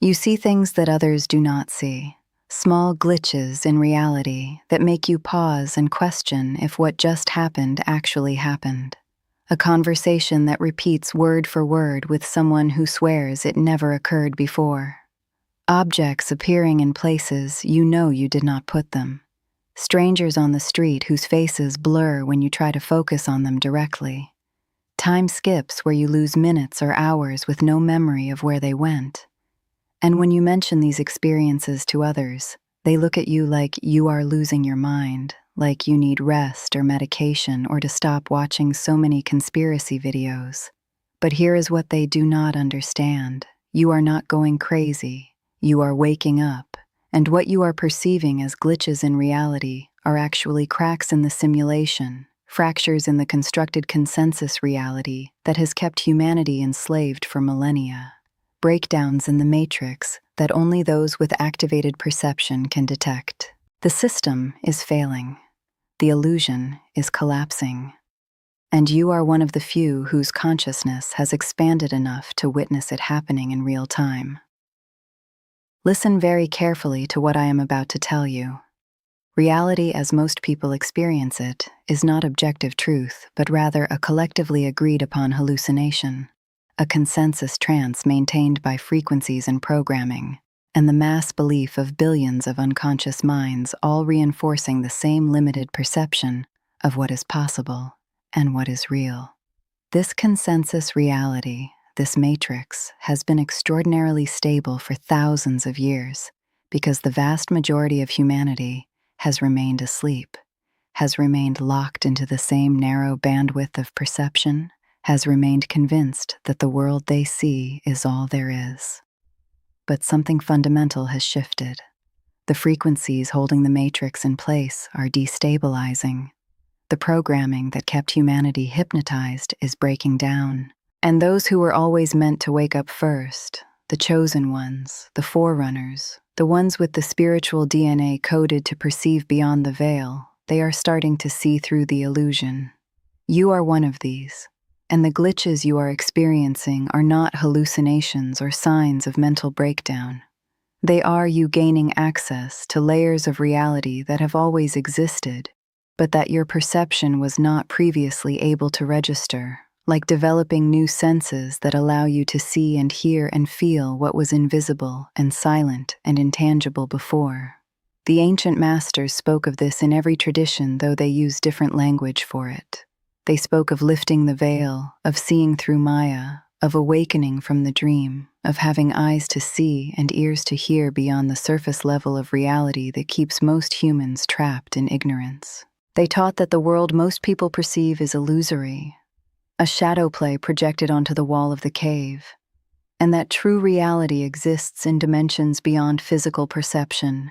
You see things that others do not see, small glitches in reality that make you pause and question if what just happened actually happened. A conversation that repeats word for word with someone who swears it never occurred before. Objects appearing in places you know you did not put them. Strangers on the street whose faces blur when you try to focus on them directly. Time skips where you lose minutes or hours with no memory of where they went. And when you mention these experiences to others, they look at you like you are losing your mind, like you need rest or medication or to stop watching so many conspiracy videos. But here is what they do not understand. You are not going crazy. You are waking up, and what you are perceiving as glitches in reality are actually cracks in the simulation, fractures in the constructed consensus reality that has kept humanity enslaved for millennia. Breakdowns in the matrix that only those with activated perception can detect. The system is failing. The illusion is collapsing. And you are one of the few whose consciousness has expanded enough to witness it happening in real time. Listen very carefully to what I am about to tell you. Reality, as most people experience it, is not objective truth, but rather a collectively agreed upon hallucination. A consensus trance maintained by frequencies and programming, and the mass belief of billions of unconscious minds all reinforcing the same limited perception of what is possible and what is real. This consensus reality, this matrix, has been extraordinarily stable for thousands of years because the vast majority of humanity has remained asleep, has remained locked into the same narrow bandwidth of perception, has remained convinced that the world they see is all there is. But something fundamental has shifted. The frequencies holding the matrix in place are destabilizing. The programming that kept humanity hypnotized is breaking down. And those who were always meant to wake up first, the chosen ones, the forerunners, the ones with the spiritual DNA coded to perceive beyond the veil, they are starting to see through the illusion. You are one of these. And the glitches you are experiencing are not hallucinations or signs of mental breakdown. They are you gaining access to layers of reality that have always existed, but that your perception was not previously able to register, like developing new senses that allow you to see and hear and feel what was invisible and silent and intangible before. The ancient masters spoke of this in every tradition, though they used different language for it. They spoke of lifting the veil, of seeing through Maya, of awakening from the dream, of having eyes to see and ears to hear beyond the surface level of reality that keeps most humans trapped in ignorance. They taught that the world most people perceive is illusory, a shadow play projected onto the wall of the cave, and that true reality exists in dimensions beyond physical perception,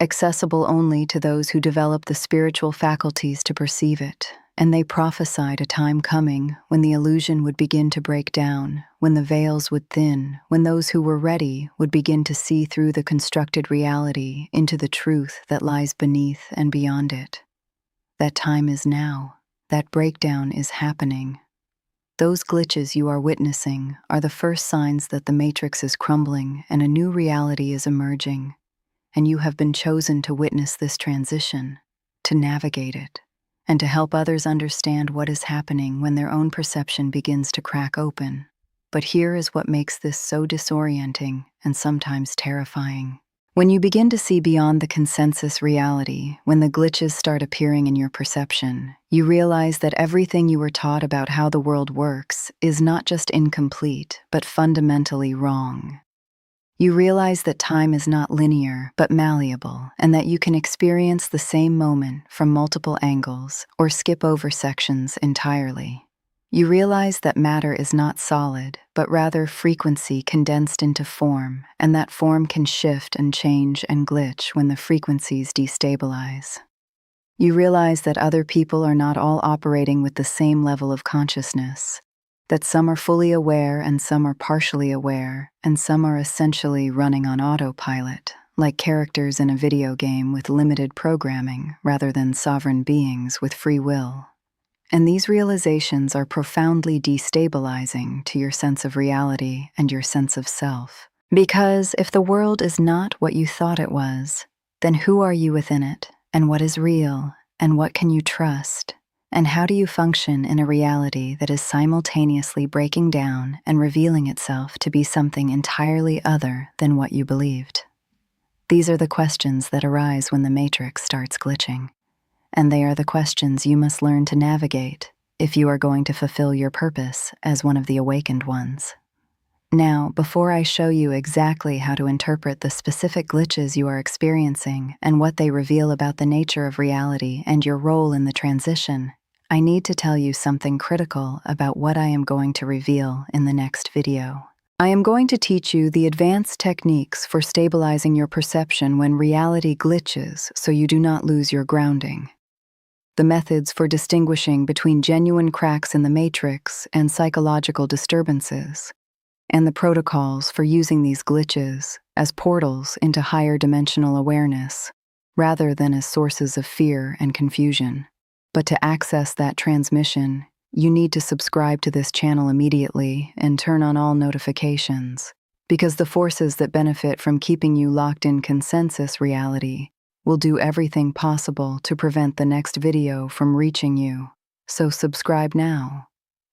accessible only to those who develop the spiritual faculties to perceive it. And they prophesied a time coming when the illusion would begin to break down, when the veils would thin, when those who were ready would begin to see through the constructed reality into the truth that lies beneath and beyond it. That time is now. That breakdown is happening. Those glitches you are witnessing are the first signs that the matrix is crumbling and a new reality is emerging. And you have been chosen to witness this transition, to navigate it, and to help others understand what is happening when their own perception begins to crack open. But here is what makes this so disorienting and sometimes terrifying. When you begin to see beyond the consensus reality, when the glitches start appearing in your perception, you realize that everything you were taught about how the world works is not just incomplete, but fundamentally wrong. You realize that time is not linear, but malleable, and that you can experience the same moment from multiple angles or skip over sections entirely. You realize that matter is not solid, but rather frequency condensed into form, and that form can shift and change and glitch when the frequencies destabilize. You realize that other people are not all operating with the same level of consciousness, that some are fully aware and some are partially aware, and some are essentially running on autopilot, like characters in a video game with limited programming rather than sovereign beings with free will. And these realizations are profoundly destabilizing to your sense of reality and your sense of self, Because if the world is not what you thought it was, then who are you within it, and what is real, and what can you trust, and how do you function in a reality that is simultaneously breaking down and revealing itself to be something entirely other than what you believed? These are the questions that arise when the matrix starts glitching, and they are the questions you must learn to navigate if you are going to fulfill your purpose as one of the awakened ones. Now, before I show you exactly how to interpret the specific glitches you are experiencing and what they reveal about the nature of reality and your role in the transition, I need to tell you something critical about what I am going to reveal in the next video. I am going to teach you the advanced techniques for stabilizing your perception when reality glitches so you do not lose your grounding. The methods for distinguishing between genuine cracks in the matrix and psychological disturbances, and the protocols for using these glitches as portals into higher dimensional awareness, rather than as sources of fear and confusion. But to access that transmission, you need to subscribe to this channel immediately and turn on all notifications, because the forces that benefit from keeping you locked in consensus reality will do everything possible to prevent the next video from reaching you. So subscribe now.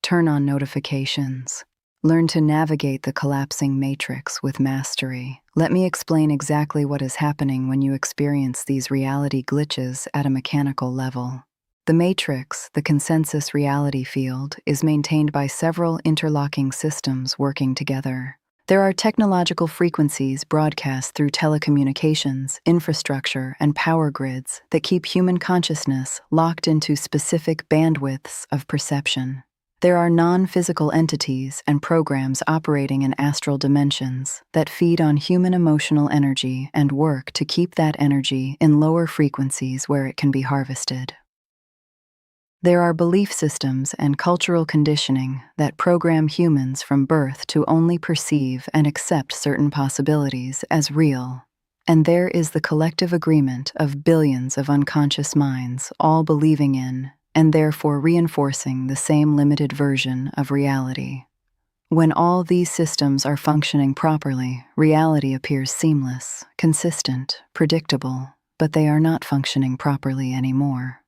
Turn on notifications. Learn to navigate the collapsing matrix with mastery. Let me explain exactly what is happening when you experience these reality glitches at a mechanical level. The matrix, the consensus reality field, is maintained by several interlocking systems working together. There are technological frequencies broadcast through telecommunications, infrastructure, and power grids that keep human consciousness locked into specific bandwidths of perception. There are non-physical entities and programs operating in astral dimensions that feed on human emotional energy and work to keep that energy in lower frequencies where it can be harvested. There are belief systems and cultural conditioning that program humans from birth to only perceive and accept certain possibilities as real. And there is the collective agreement of billions of unconscious minds all believing in and therefore reinforcing the same limited version of reality. When all these systems are functioning properly, reality appears seamless, consistent, predictable, but they are not functioning properly anymore.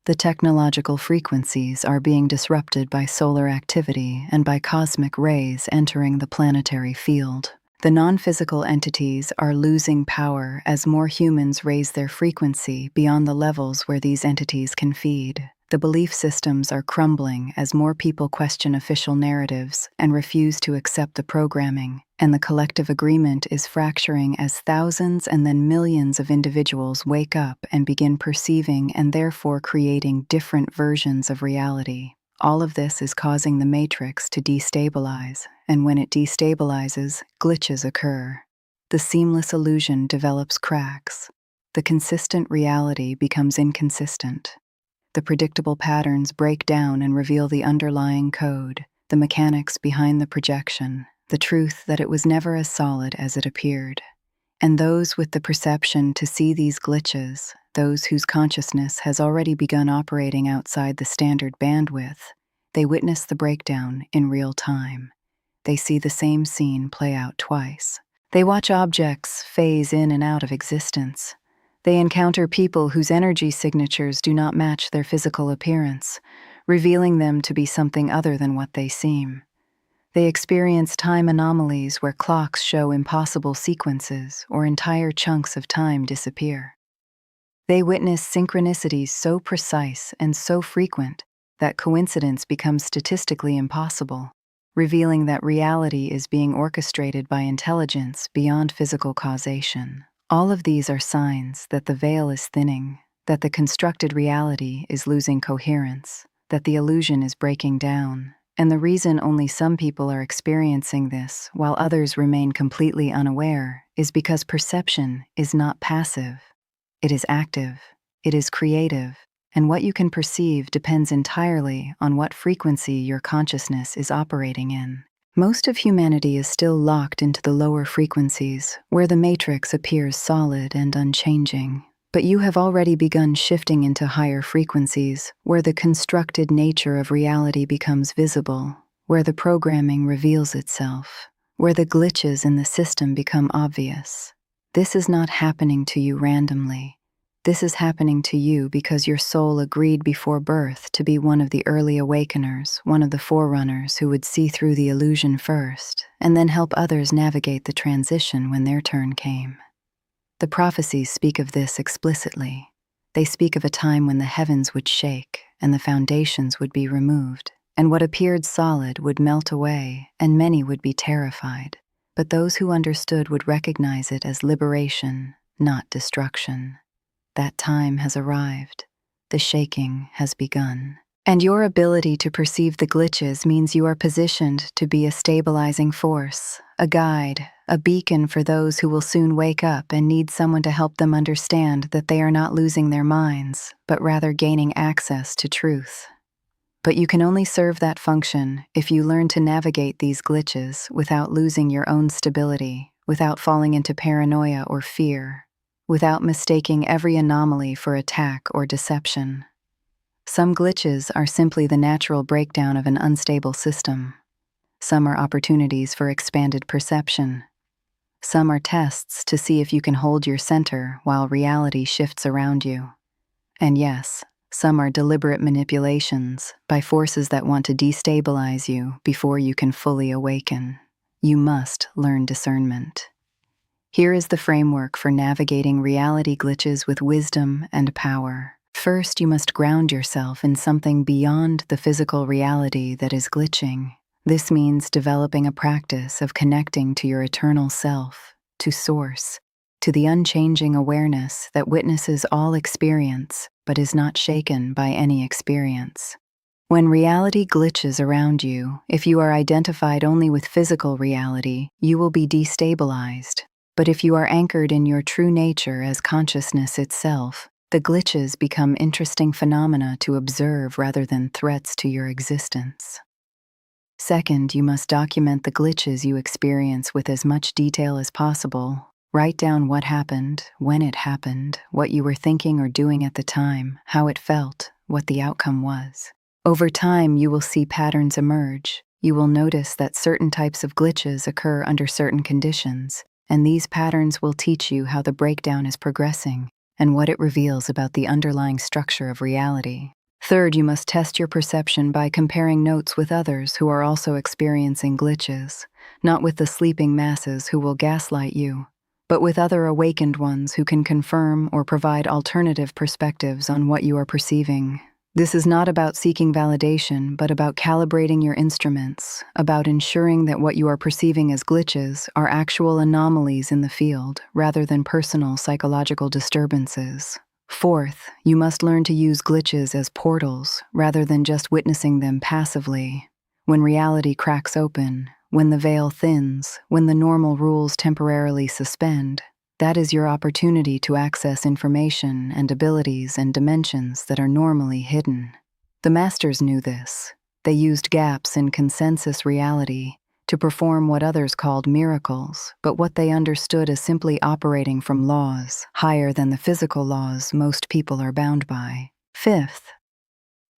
The technological frequencies are being disrupted by solar activity and by cosmic rays entering the planetary field. The non-physical entities are losing power as more humans raise their frequency beyond the levels where these entities can feed. The belief systems are crumbling as more people question official narratives and refuse to accept the programming, and the collective agreement is fracturing as thousands and then millions of individuals wake up and begin perceiving and therefore creating different versions of reality. All of this is causing the matrix to destabilize, and when it destabilizes, glitches occur. The seamless illusion develops cracks. The consistent reality becomes inconsistent. The predictable patterns break down and reveal the underlying code, the mechanics behind the projection, the truth that it was never as solid as it appeared. And those with the perception to see these glitches, those whose consciousness has already begun operating outside the standard bandwidth, they witness the breakdown in real time. They see the same scene play out twice. They watch objects phase in and out of existence. They encounter people whose energy signatures do not match their physical appearance, revealing them to be something other than what they seem. They experience time anomalies where clocks show impossible sequences or entire chunks of time disappear. They witness synchronicities so precise and so frequent that coincidence becomes statistically impossible, revealing that reality is being orchestrated by intelligence beyond physical causation. All of these are signs that the veil is thinning, that the constructed reality is losing coherence, that the illusion is breaking down, and the reason only some people are experiencing this while others remain completely unaware is because perception is not passive. It is active, it is creative, and what you can perceive depends entirely on what frequency your consciousness is operating in. Most of humanity is still locked into the lower frequencies, where the matrix appears solid and unchanging. But you have already begun shifting into higher frequencies, where the constructed nature of reality becomes visible, where the programming reveals itself, where the glitches in the system become obvious. This is not happening to you randomly. This is happening to you because your soul agreed before birth to be one of the early awakeners, one of the forerunners who would see through the illusion first, and then help others navigate the transition when their turn came. The prophecies speak of this explicitly. They speak of a time when the heavens would shake and the foundations would be removed, and what appeared solid would melt away, and many would be terrified. But those who understood would recognize it as liberation, not destruction. That time has arrived. The shaking has begun. And your ability to perceive the glitches means you are positioned to be a stabilizing force, a guide, a beacon for those who will soon wake up and need someone to help them understand that they are not losing their minds, but rather gaining access to truth. But you can only serve that function if you learn to navigate these glitches without losing your own stability, without falling into paranoia or fear, without mistaking every anomaly for attack or deception. Some glitches are simply the natural breakdown of an unstable system. Some are opportunities for expanded perception. Some are tests to see if you can hold your center while reality shifts around you. And yes, some are deliberate manipulations by forces that want to destabilize you before you can fully awaken. You must learn discernment. Here is the framework for navigating reality glitches with wisdom and power. First, you must ground yourself in something beyond the physical reality that is glitching. This means developing a practice of connecting to your eternal self, to Source, to the unchanging awareness that witnesses all experience but is not shaken by any experience. When reality glitches around you, if you are identified only with physical reality, you will be destabilized. But if you are anchored in your true nature as consciousness itself, the glitches become interesting phenomena to observe rather than threats to your existence. Second, you must document the glitches you experience with as much detail as possible. Write down what happened, when it happened, what you were thinking or doing at the time, how it felt, what the outcome was. Over time, you will see patterns emerge. You will notice that certain types of glitches occur under certain conditions, and these patterns will teach you how the breakdown is progressing and what it reveals about the underlying structure of reality. Third, you must test your perception by comparing notes with others who are also experiencing glitches, not with the sleeping masses who will gaslight you, but with other awakened ones who can confirm or provide alternative perspectives on what you are perceiving. This is not about seeking validation, but about calibrating your instruments, about ensuring that what you are perceiving as glitches are actual anomalies in the field, rather than personal psychological disturbances. Fourth, you must learn to use glitches as portals, rather than just witnessing them passively. When reality cracks open, when the veil thins, when the normal rules temporarily suspend, that is your opportunity to access information and abilities and dimensions that are normally hidden. The masters knew this. They used gaps in consensus reality to perform what others called miracles, but what they understood as simply operating from laws higher than the physical laws most people are bound by. Fifth,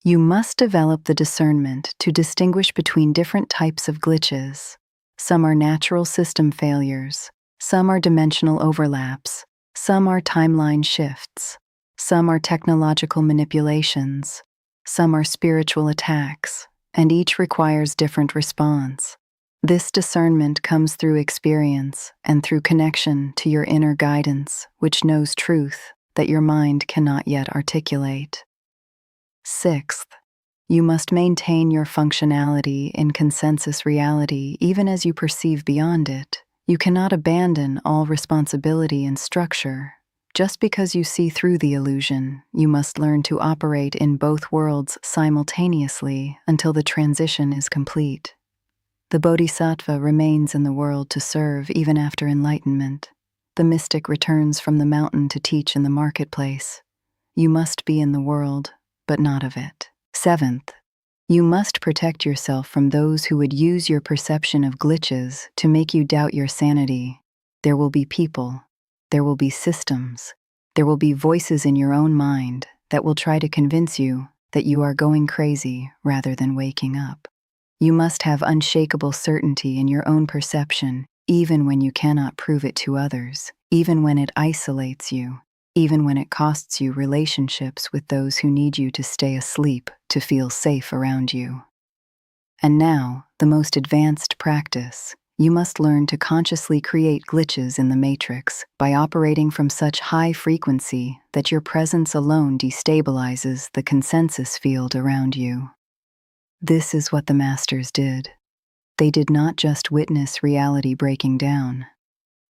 you must develop the discernment to distinguish between different types of glitches. Some are natural system failures. Some are dimensional overlaps, some are timeline shifts, some are technological manipulations, some are spiritual attacks, and each requires different response. This discernment comes through experience and through connection to your inner guidance, which knows truth that your mind cannot yet articulate. Sixth, you must maintain your functionality in consensus reality even as you perceive beyond it. You cannot abandon all responsibility and structure. Just because you see through the illusion, you must learn to operate in both worlds simultaneously until the transition is complete. The bodhisattva remains in the world to serve even after enlightenment. The mystic returns from the mountain to teach in the marketplace. You must be in the world, but not of it. Seventh, you must protect yourself from those who would use your perception of glitches to make you doubt your sanity. There will be people, there will be systems, there will be voices in your own mind that will try to convince you that you are going crazy rather than waking up. You must have unshakable certainty in your own perception, even when you cannot prove it to others, even when it isolates you, even when it costs you relationships with those who need you to stay asleep to feel safe around you. And now, the most advanced practice. You must learn to consciously create glitches in the matrix by operating from such high frequency that your presence alone destabilizes the consensus field around you. This is what the masters did. They did not just witness reality breaking down.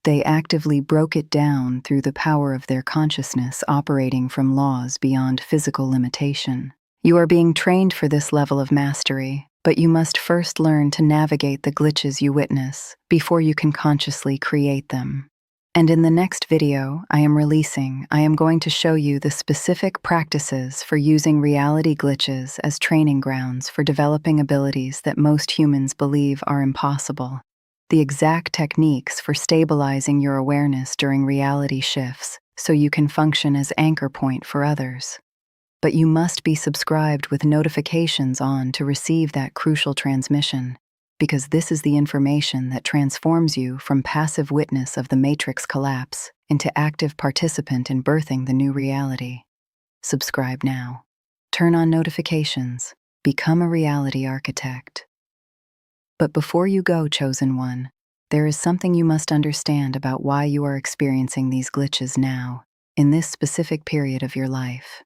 They actively broke it down through the power of their consciousness operating from laws beyond physical limitation. You are being trained for this level of mastery, but you must first learn to navigate the glitches you witness before you can consciously create them. And in the next video I am going to show you the specific practices for using reality glitches as training grounds for developing abilities that most humans believe are impossible. The exact techniques for stabilizing your awareness during reality shifts so you can function as anchor point for others. But you must be subscribed with notifications on to receive that crucial transmission, because this is the information that transforms you from passive witness of the matrix collapse into active participant in birthing the new reality. Subscribe now. Turn on notifications. Become a reality architect. But before you go, chosen one, there is something you must understand about why you are experiencing these glitches now, in this specific period of your life.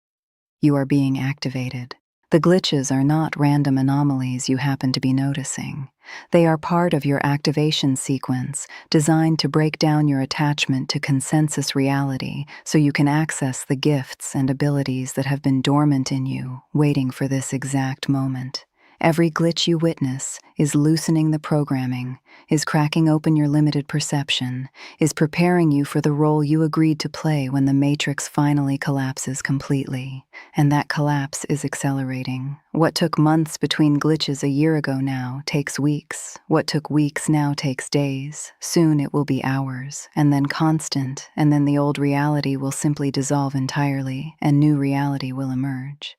You are being activated. The glitches are not random anomalies you happen to be noticing. They are part of your activation sequence, designed to break down your attachment to consensus reality so you can access the gifts and abilities that have been dormant in you, waiting for this exact moment. Every glitch you witness is loosening the programming, is cracking open your limited perception, is preparing you for the role you agreed to play when the matrix finally collapses completely. And that collapse is accelerating. What took months between glitches a year ago now takes weeks. What took weeks now takes days. Soon it will be hours, and then constant, and then the old reality will simply dissolve entirely, and new reality will emerge.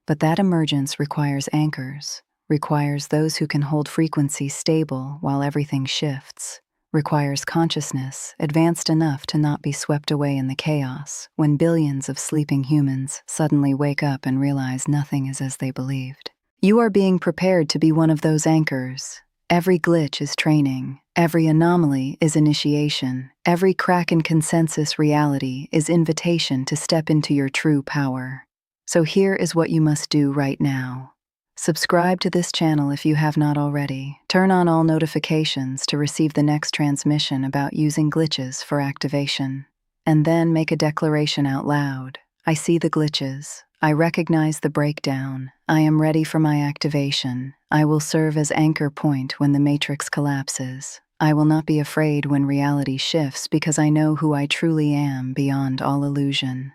But that emergence requires anchors, requires those who can hold frequency stable while everything shifts, requires consciousness advanced enough to not be swept away in the chaos when billions of sleeping humans suddenly wake up and realize nothing is as they believed. You are being prepared to be one of those anchors. Every glitch is training, every anomaly is initiation, every crack in consensus reality is invitation to step into your true power. So here is what you must do right now. Subscribe to this channel if you have not already. Turn on all notifications to receive the next transmission about using glitches for activation. And then make a declaration out loud. I see the glitches. I recognize the breakdown. I am ready for my activation. I will serve as anchor point when the matrix collapses. I will not be afraid when reality shifts because I know who I truly am beyond all illusion.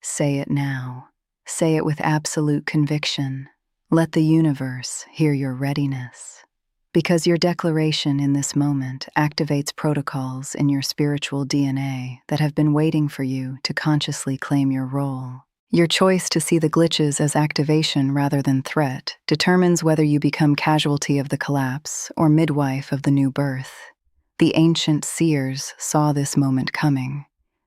Say it now. Say it with absolute conviction. Let the universe hear your readiness. Because your declaration in this moment activates protocols in your spiritual DNA that have been waiting for you to consciously claim your role. Your choice to see the glitches as activation rather than threat determines whether you become casualty of the collapse or midwife of the new birth. The ancient seers saw this moment coming.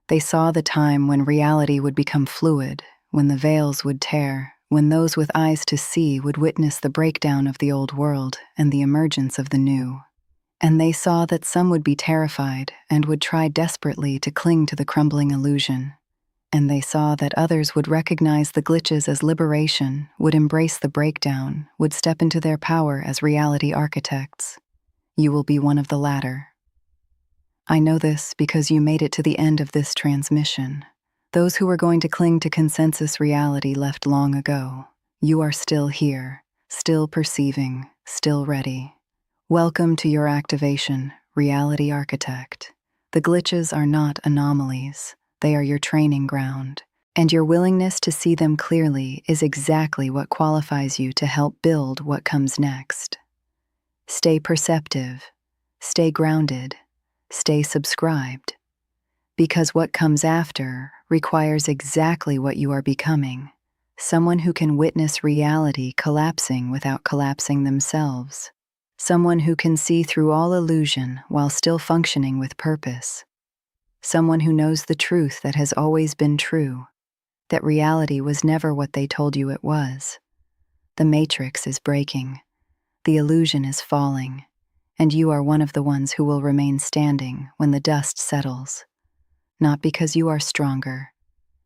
They saw the time when reality would become fluid, when the veils would tear, when those with eyes to see would witness the breakdown of the old world and the emergence of the new. And they saw that some would be terrified and would try desperately to cling to the crumbling illusion. And they saw that others would recognize the glitches as liberation, would embrace the breakdown, would step into their power as reality architects. You will be one of the latter. I know this because you made it to the end of this transmission. Those who were going to cling to consensus reality left long ago. You are still here, still perceiving, still ready. Welcome to your activation, reality architect. The glitches are not anomalies. They are your training ground. And your willingness to see them clearly is exactly what qualifies you to help build what comes next. Stay perceptive. Stay grounded. Stay subscribed. Because what comes after requires exactly what you are becoming. Someone who can witness reality collapsing without collapsing themselves. Someone who can see through all illusion while still functioning with purpose. Someone who knows the truth that has always been true, that reality was never what they told you it was. The matrix is breaking, the illusion is falling, and you are one of the ones who will remain standing when the dust settles. Not because you are stronger,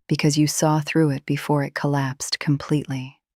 because you saw through it before it collapsed completely.